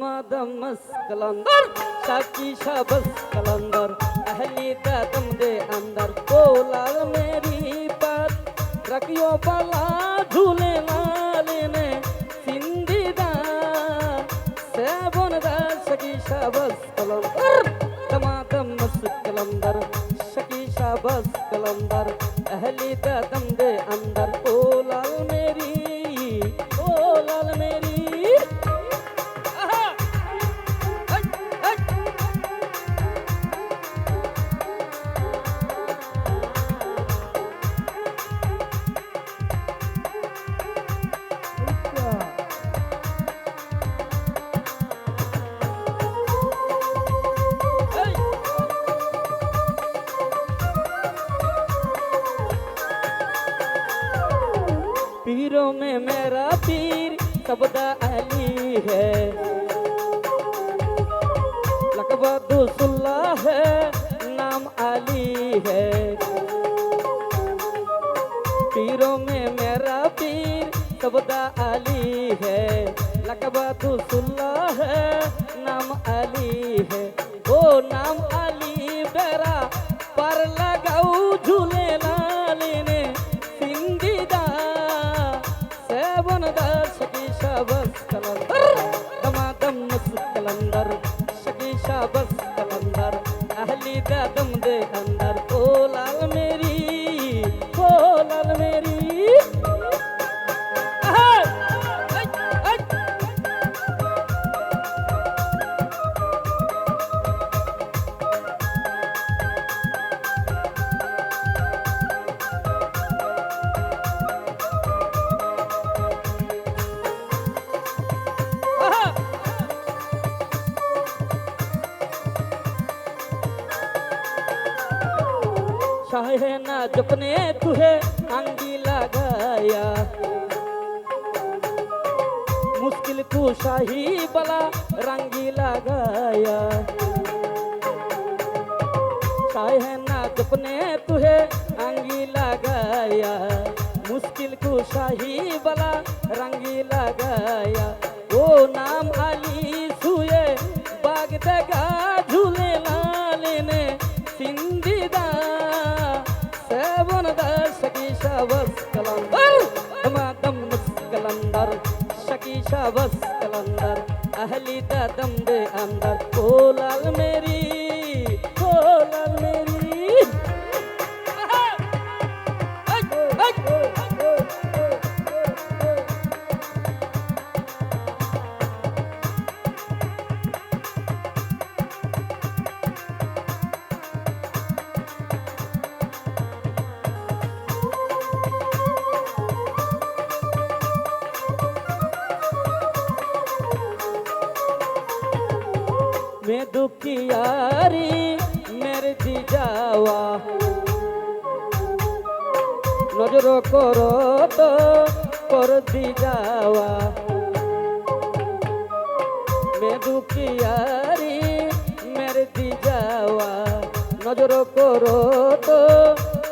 दमादम कलंदर शाकी शाबस कलंदर Ahli दम दे अंदर बोला मेरी बात रखियो बला झूले लाले सिंदीदा सेवन दा शाकी शाबस कलंदर दमादम कलंदर शाकी शाबस कलंदर अहली दम दे अंदर बोला मेरी पीरों में मेरा पीर सबदा अली है लकब दुसुल्ला है नाम अली है पीरों में मेरा पीर सबदा अली है लकब दुसुल्ला है नाम अली है ओ नाम अली बेरा पर लगाऊ झूले लाली ने सिंदीदा शकी शाबस कलंदर दमादम कलंदर शकी शाबस कलंदर अहली दम दे अंदर ओ लाल मेरी चाहे ना जपने तुहे अंगी लगाया मुश्किल कुशाही बला रंगी लगाया चाहे ना जपने तुहे अंगी लगाया मुश्किल कुशाही बला रंगी लगाया ओ नाम अली सुए बाग दगा झूले लाले ने सिंदीदा शकी शाबस कलंदर दमादम कलंदर शकी शाबस कलंदर अहली दम दे अंदर ओ लाल मेरी मैं दुखियारी मेरे दी जावा नजर करो तो कर दी जावा मैं दुखियारी मेरे दी जावा नजर करो तो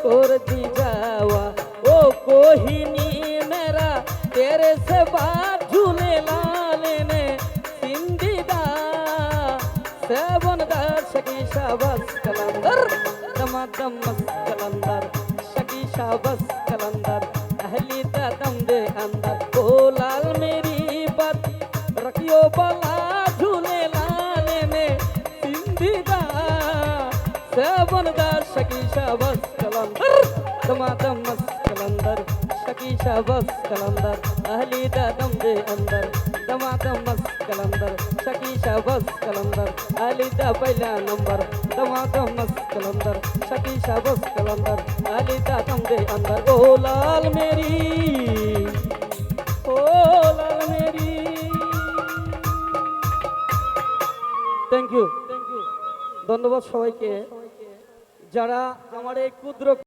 कर दी जावा ओ कोहिनी मेरा तेरे से बात झूले लाले ने सिंदीदा शकी शाबस कलंदर दमादम कलंदर शकी शाबस कलंदर अहली दम दे अंदर ओ लाल मेरी बात रखियो बला झूले लाले में सिंदीदा शकी शाबस कलंदर दमादम कलंदर शकी शाबस कलंदर अहली दम दे अंदर दमादम कलंदर शकी शाबस कलंदर अहली दा पहला नंबर दमादम कलंदर शकी शाबस कलंदर अहली दम दे अंदर ओ लाल मेरी थैंक यू धन्यवाद सबाइके যারা আমার এই ক্ষুদ্র